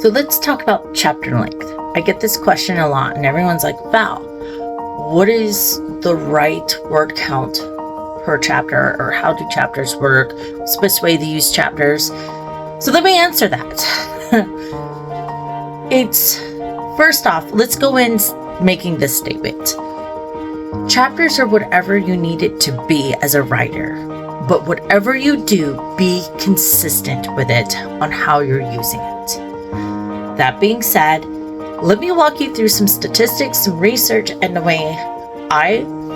So let's talk about chapter length. I get this question a lot, and everyone's like, Val, what is the right word count per chapter, or how do chapters work? What's the best way to use chapters? So let me answer that. It's, first off, let's go in making this statement. Chapters are whatever you need it to be as a writer, but whatever you do, be consistent with it on how you're using it. That being said, let me walk you through some statistics, some research, and the way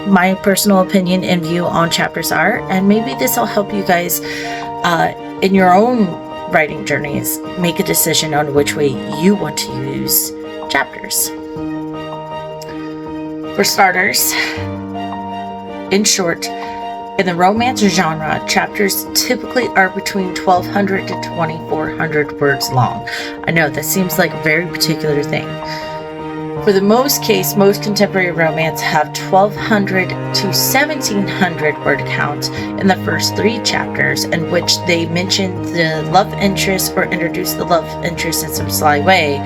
my personal opinion and view on chapters are, and maybe this will help you guys in your own writing journeys make a decision on which way you want to use chapters. For starters, in short, in the romance genre, chapters typically are between 1,200 to 2,400 words long. I know that seems like a very particular thing. For the most contemporary romance have 1,200 to 1,700 word count in the first 3 chapters, in which they mention the love interest or introduce the love interest in some sly way.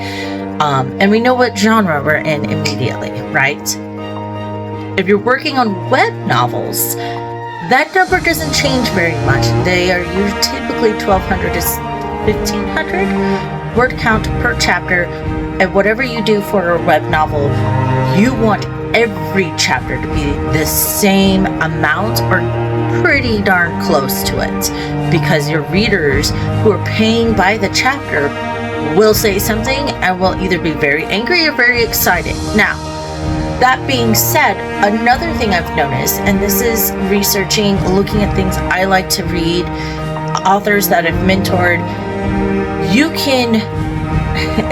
And we know what genre we're in immediately, right? If you're working on web novels, that number doesn't change very much. They are typically 1,200 to 1,500 word count per chapter. And whatever you do for a web novel, you want every chapter to be the same amount or pretty darn close to it, because your readers who are paying by the chapter will say something and will either be very angry or very excited. Now, that being said, another thing I've noticed, and this is researching, looking at things I like to read, authors that I've mentored, you can,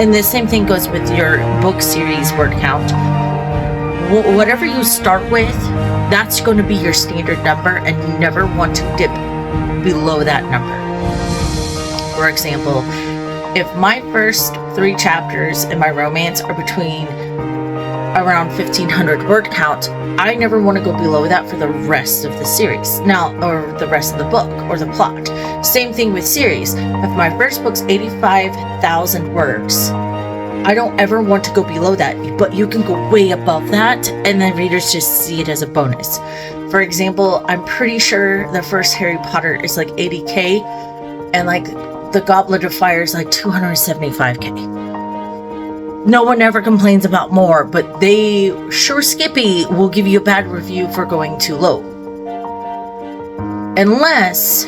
and the same thing goes with your book series word count, whatever you start with, that's going to be your standard number, and you never want to dip below that number. For example, if my first 3 chapters in my romance are between around 1,500 word count, I never want to go below that for the rest of the series. Now, or the rest of the book or the plot. Same thing with series. If my first book's 85,000 words, I don't ever want to go below that, but you can go way above that, and then readers just see it as a bonus. For example, I'm pretty sure the first Harry Potter is like 80k, and like the Goblet of Fire is like 275k. No one ever complains about more, but Skippy will give you a bad review for going too low. Unless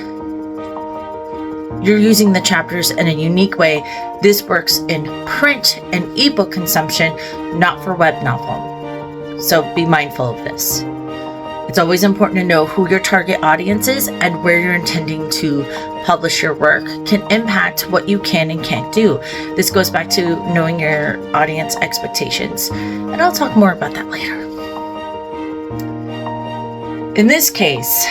you're using the chapters in a unique way. This works in print and ebook consumption, not for web novel. So be mindful of this. It's always important to know who your target audience is, and where you're intending to publish your work can impact what you can and can't do. This goes back to knowing your audience expectations, and I'll talk more about that later. In this case,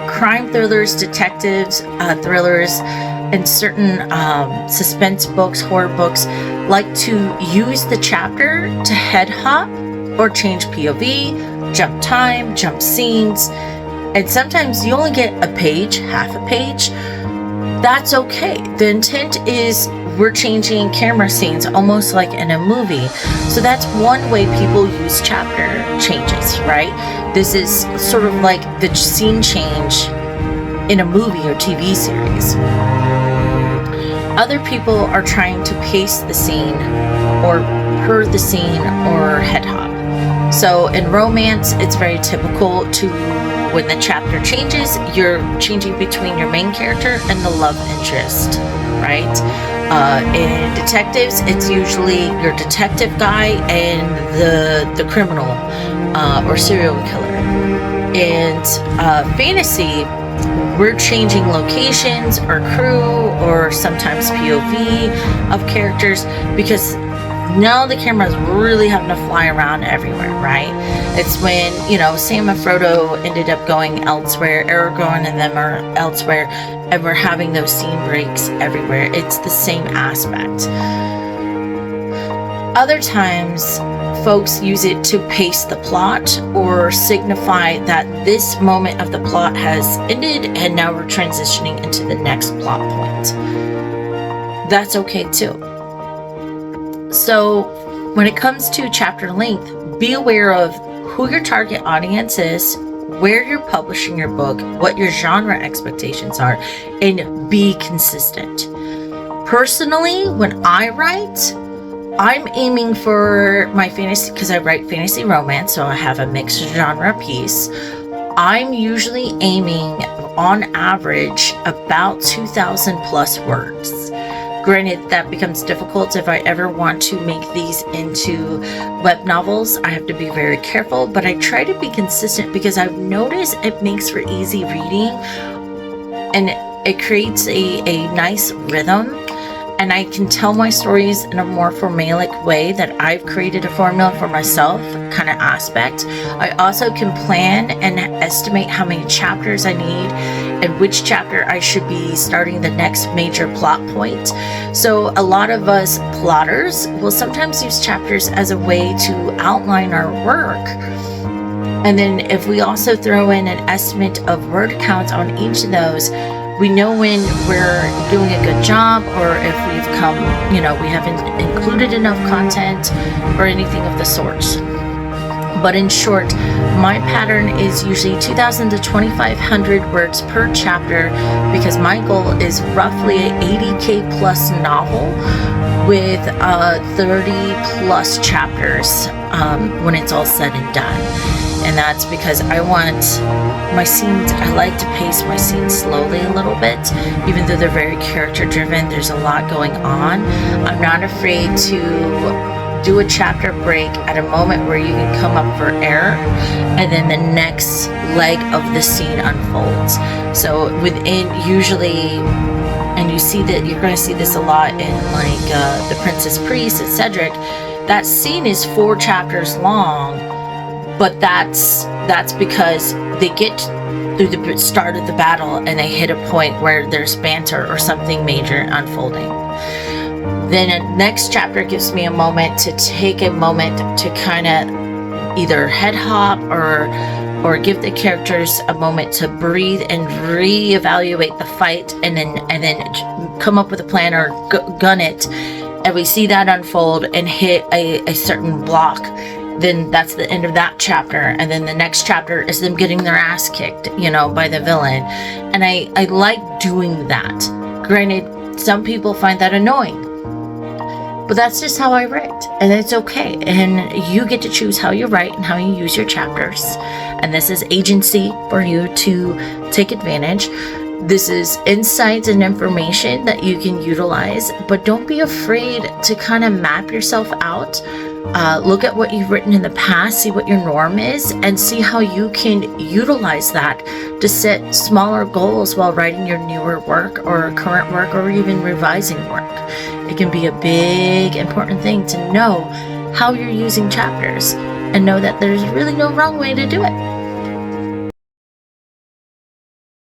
crime thrillers, detectives, thrillers, and certain suspense books, horror books like to use the chapter to head hop or change POV, jump time, jump scenes, and sometimes you only get a page, half a page. That's okay. The intent is we're changing camera scenes almost like in a movie. So that's one way people use chapter changes, right? This is sort of like the scene change in a movie or TV series. Other people are trying to pace the scene or per the scene or head hop. So in romance, it's very typical to, when the chapter changes, you're changing between your main character and the love interest, right? In detectives, it's usually your detective guy and the criminal or serial killer. And fantasy, we're changing locations or crew or sometimes POV of characters, because now the camera's really having to fly around everywhere, right? It's when, Sam and Frodo ended up going elsewhere, Aragorn and them are elsewhere, and we're having those scene breaks everywhere. It's the same aspect. Other times, folks use it to pace the plot or signify that this moment of the plot has ended and now we're transitioning into the next plot point. that's okay too. So when it comes to chapter length, be aware of who your target audience is, where you're publishing your book, what your genre expectations are, and be consistent. Personally, when I write, I'm aiming for my fantasy, because I write fantasy romance, so I have a mixed genre piece. I'm usually aiming on average about 2,000 plus words. Granted, that becomes difficult if I ever want to make these into web novels. I have to be very careful, but I try to be consistent because I've noticed it makes for easy reading and it creates a nice rhythm. And I can tell my stories in a more formulaic way that I've created a formula for myself kind of aspect. I also can plan and estimate how many chapters I need and which chapter I should be starting the next major plot point. So a lot of us plotters will sometimes use chapters as a way to outline our work. And then if we also throw in an estimate of word count on each of those, we know when we're doing a good job, or if we've come, we haven't included enough content or anything of the sorts. But in short, my pattern is usually 2,000 to 2,500 words per chapter, because my goal is roughly an 80K plus novel with 30 plus chapters when it's all said and done. And that's because I want my scenes, I like to pace my scenes slowly a little bit, even though they're very character driven. There's a lot going on. I'm not afraid to do a chapter break at a moment where you can come up for air, and then the next leg of the scene unfolds. So within usually, and you see that you're going to see this a lot in like The Princess Priest and Cedric, that scene is 4 chapters long. But that's because they get through the start of the battle and they hit a point where there's banter or something major unfolding. Then the next chapter gives me a moment to take a moment to kind of either head hop or give the characters a moment to breathe and reevaluate the fight, and then come up with a plan or gun it. And we see that unfold and hit a certain block. Then that's the end of that chapter, and then the next chapter is them getting their ass kicked, by the villain. And I like doing that. Granted, some people find that annoying, but that's just how I write, and it's okay. And you get to choose how you write and how you use your chapters, and this is agency for you to take advantage. This is insights and information that you can utilize, but don't be afraid to kind of map yourself out. Look at what you've written in the past, see what your norm is, and see how you can utilize that to set smaller goals while writing your newer work or current work or even revising work. It can be a big, important thing to know how you're using chapters and know that there's really no wrong way to do it.